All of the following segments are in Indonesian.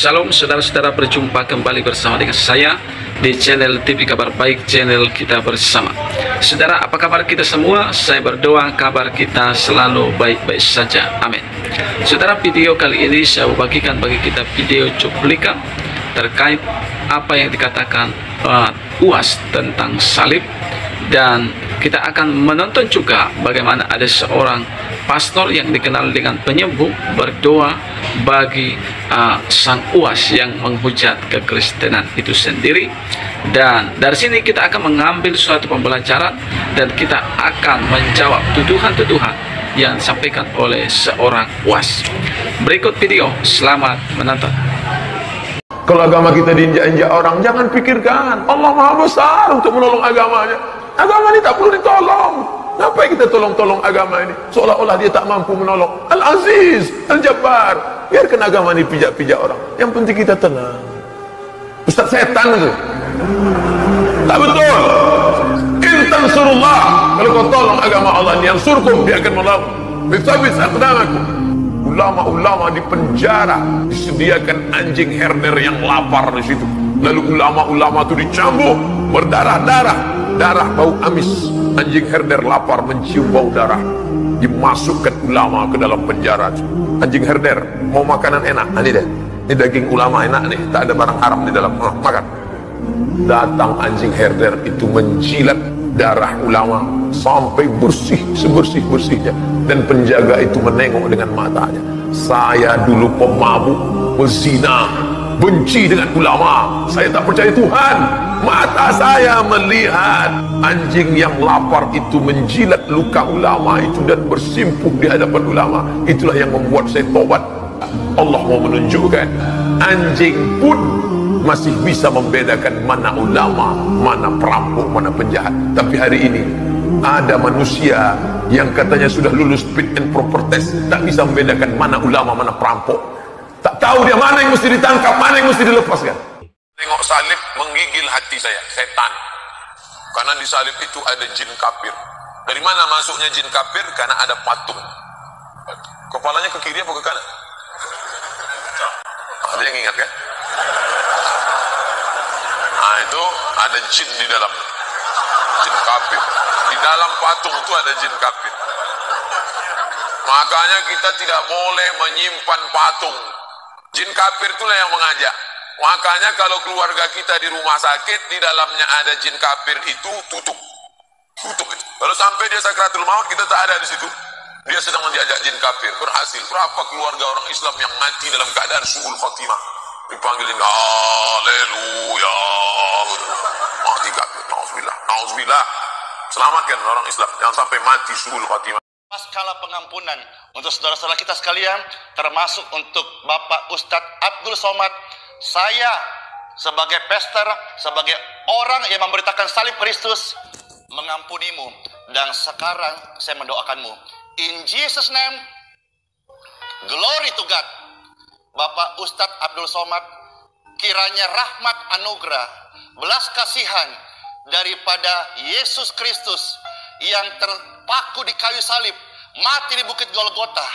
Shalom saudara-saudara, berjumpa kembali bersama dengan saya di channel TV Kabar Baik, channel kita bersama. Saudara, apa kabar kita semua? Saya berdoa kabar kita selalu baik-baik saja. Amin. Saudara, video kali ini saya bagikan bagi kita video cuplikan terkait apa yang dikatakan UAS tentang salib, dan kita akan menonton juga bagaimana ada seorang pastor yang dikenal dengan penyembuh berdoa bagi sang UAS yang menghujat kekristenan itu sendiri. Dan dari sini kita akan mengambil suatu pembelajaran dan kita akan menjawab tuduhan-tuduhan yang disampaikan oleh seorang UAS. Berikut video, selamat menonton. Kalau agama kita diinjak-injak orang, jangan pikirkan Allah Maha Besar untuk menolong agamanya. Agama ini tak perlu ditolong. Ngapain kita tolong-tolong agama ini? Seolah-olah dia tak mampu menolong. Al-Aziz, Al-Jabbar. Biarkan agama ini pijak-pijak orang. Yang penting kita tenang. Ustaz setan itu. Tak betul. Intan surullah. Kalau kau tolong agama Allah ini, yang surkum, dia akan menolong. Bisabis aqdamakum. Ulama-ulama di penjara, disediakan anjing herder yang lapar di situ. Lalu ulama-ulama itu dicambuk, berdarah-darah, darah bau amis. Anjing herder lapar mencium bau darah, dimasukkan ulama ke dalam penjara. Anjing herder mau makanan enak, ini deh, ini daging ulama enak nih, tak ada barang haram di dalam, makan. Datang anjing herder itu menjilat darah ulama sampai bersih sebersih-bersihnya, dan penjaga itu menengok dengan matanya. Saya dulu pemabuk, pezina, benci dengan ulama, saya tak percaya Tuhan. Mata saya melihat anjing yang lapar itu menjilat luka ulama itu dan bersimpuh di hadapan ulama. Itulah yang membuat saya tobat. Allah mau menunjukkan anjing pun masih bisa membedakan mana ulama, mana perampok, mana penjahat. Tapi hari ini ada manusia yang katanya sudah lulus fit and proper test, tak bisa membedakan mana ulama, mana perampok. Tak tahu dia mana yang mesti ditangkap, mana yang mesti dilepaskan. Tengok salib menggigil hati saya, setan. Karena di salib itu ada jin kafir. Dari mana masuknya jin kafir? Karena ada patung. Kepalanya ke kiri apa ke kanan? Ada yang ingat kan? Nah, itu ada jin di dalam, jin kafir. Di dalam patung itu ada jin kafir. Makanya kita tidak boleh menyimpan patung. Jin kafir itulah yang mengajak. Makanya kalau keluarga kita di rumah sakit, di dalamnya ada jin kafir itu, tutup itu. Kalau sampai dia sakratul maut, kita tak ada di situ, dia sedang menjajak jin kafir. Berhasil. Berapa keluarga orang Islam yang mati dalam keadaan su'ul khatimah, dipanggilin haleluya, mati kafir, nauzubillah. Selamatkan orang Islam, jangan sampai mati su'ul khatimah. Paskala pengampunan untuk saudara-saudara kita sekalian, termasuk untuk Bapak Ustadz Abdul Somad. Saya sebagai pastor, sebagai orang yang memberitakan salib Kristus, mengampunimu, dan sekarang saya mendoakanmu. In Jesus name, glory to God. Bapak Ustadz Abdul Somad, kiranya rahmat anugerah, belas kasihan daripada Yesus Kristus yang terpaku di kayu salib, mati di bukit Golgota,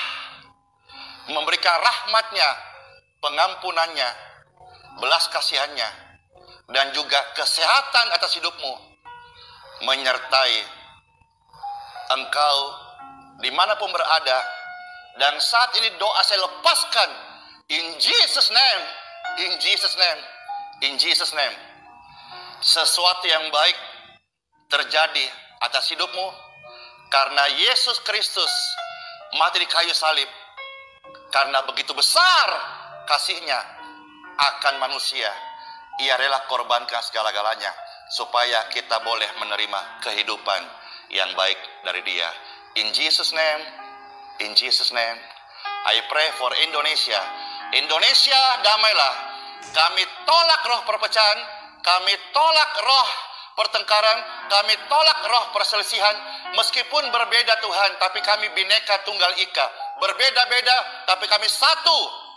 memberikan rahmatnya, pengampunannya, belas kasihannya, dan juga kesehatan atas hidupmu, menyertai engkau dimanapun berada. Dan saat ini doa saya lepaskan, in Jesus name, in Jesus name, in Jesus name, sesuatu yang baik terjadi atas hidupmu, karena Yesus Kristus mati di kayu salib. Karena begitu besar kasihnya akan manusia, ia rela korbankan segala-galanya supaya kita boleh menerima kehidupan yang baik dari dia. In Jesus name, in Jesus name, I pray for Indonesia. Indonesia, damailah. Kami tolak roh perpecahan, kami tolak roh pertengkaran, kami tolak roh perselisihan. Meskipun berbeda Tuhan, tapi kami Bhinneka Tunggal Ika. Berbeda-beda, tapi kami satu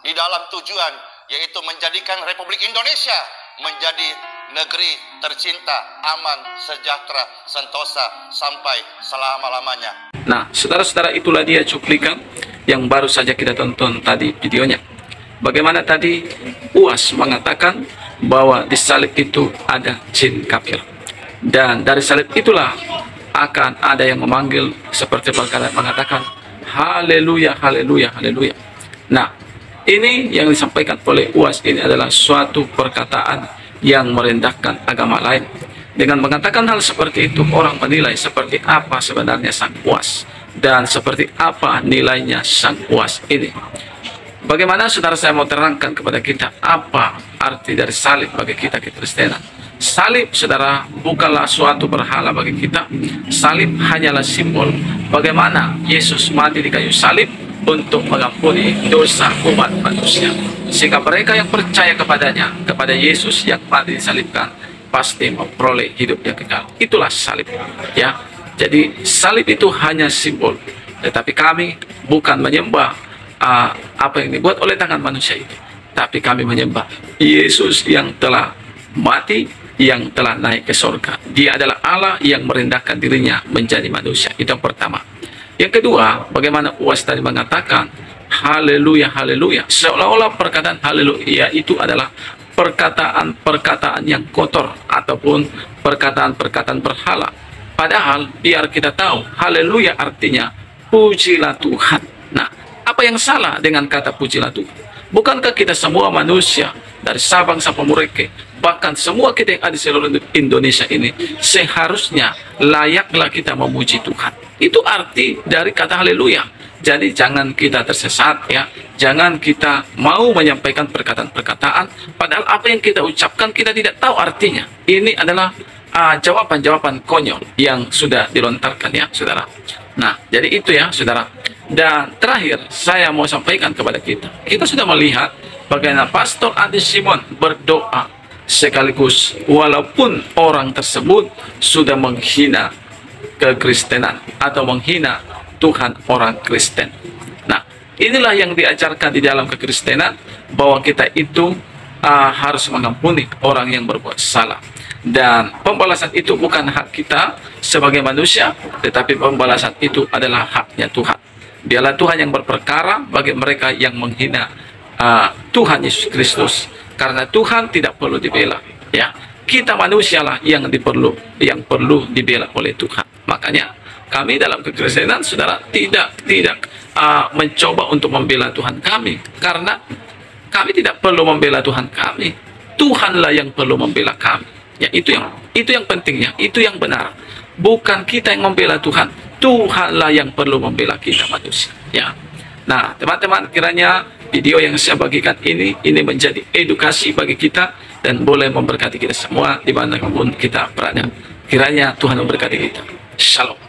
di dalam tujuan, yaitu menjadikan Republik Indonesia menjadi negeri tercinta, aman, sejahtera, sentosa sampai selama-lamanya. Nah, saudara-saudara, itulah dia cuplikan yang baru saja kita tonton tadi videonya. bagaimana tadi UAS mengatakan bahwa di salib itu ada jin kafir, dan dari salib itulah akan ada yang memanggil seperti perkara mengatakan haleluya, haleluya, haleluya. Nah, ini yang disampaikan oleh UAS ini adalah suatu perkataan yang merendahkan agama lain. Dengan mengatakan hal seperti itu, orang menilai seperti apa sebenarnya sang UAS dan seperti apa nilainya sang UAS ini. Bagaimana saudara saya mau terangkan kepada kita apa arti dari salib bagi kita Kristenan. Salib, saudara, bukanlah suatu berhala bagi kita. Salib hanyalah simbol bagaimana Yesus mati di kayu salib untuk mengampuni dosa umat manusia. Sehingga mereka yang percaya kepadanya, kepada Yesus yang mati disalibkan, pasti memperoleh hidup yang kekal. Itulah salib, ya. Jadi salib itu hanya simbol, tetapi kami bukan menyembah apa yang dibuat oleh tangan manusia itu, tapi kami menyembah Yesus yang telah mati, yang telah naik ke surga. Dia adalah Allah yang merendahkan dirinya menjadi manusia. Itu yang pertama. Yang kedua, bagaimana UAS tadi mengatakan haleluya, haleluya, seolah-olah perkataan haleluya itu adalah perkataan-perkataan yang kotor ataupun perkataan-perkataan berhala. Padahal biar kita tahu, haleluya artinya pujilah Tuhan. Nah, apa yang salah dengan kata pujilah Tuhan? Bukankah kita semua manusia dari Sabang sampai Merauke, bahkan semua kita yang ada di seluruh Indonesia ini, seharusnya layaklah kita memuji Tuhan. Itu arti dari kata haleluya. Jadi jangan kita tersesat, ya. Jangan kita mau menyampaikan perkataan-perkataan padahal apa yang kita ucapkan kita tidak tahu artinya. Ini adalah jawaban-jawaban konyol yang sudah dilontarkan, ya, saudara. Nah, jadi itu, ya, saudara. Dan terakhir saya mau sampaikan kepada kita. Kita sudah melihat bagaimana Pastor Andi Simon berdoa sekaligus walaupun orang tersebut sudah menghina kekristenan atau menghina Tuhan orang Kristen. Nah, inilah yang diajarkan di dalam kekristenan, bahwa kita itu harus mengampuni orang yang berbuat salah. Dan pembalasan itu bukan hak kita sebagai manusia, tetapi pembalasan itu adalah haknya Tuhan. Dialah Tuhan yang berperkara bagi mereka yang menghina Tuhan Yesus Kristus. Karena Tuhan tidak perlu dibela, ya. Kita manusialah yang perlu dibela oleh Tuhan. Makanya kami dalam kekristenan, saudara, tidak mencoba untuk membela Tuhan kami, karena kami tidak perlu membela Tuhan kami. Tuhanlah yang perlu membela kami. Ya, itu yang pentingnya, itu yang benar. Bukan kita yang membela Tuhan, Tuhanlah yang perlu membela kita manusia, ya. Nah, teman-teman, kiranya video yang saya bagikan ini menjadi edukasi bagi kita dan boleh memberkati kita semua dimanapun kita berada. Kiranya Tuhan memberkati kita. Shalom.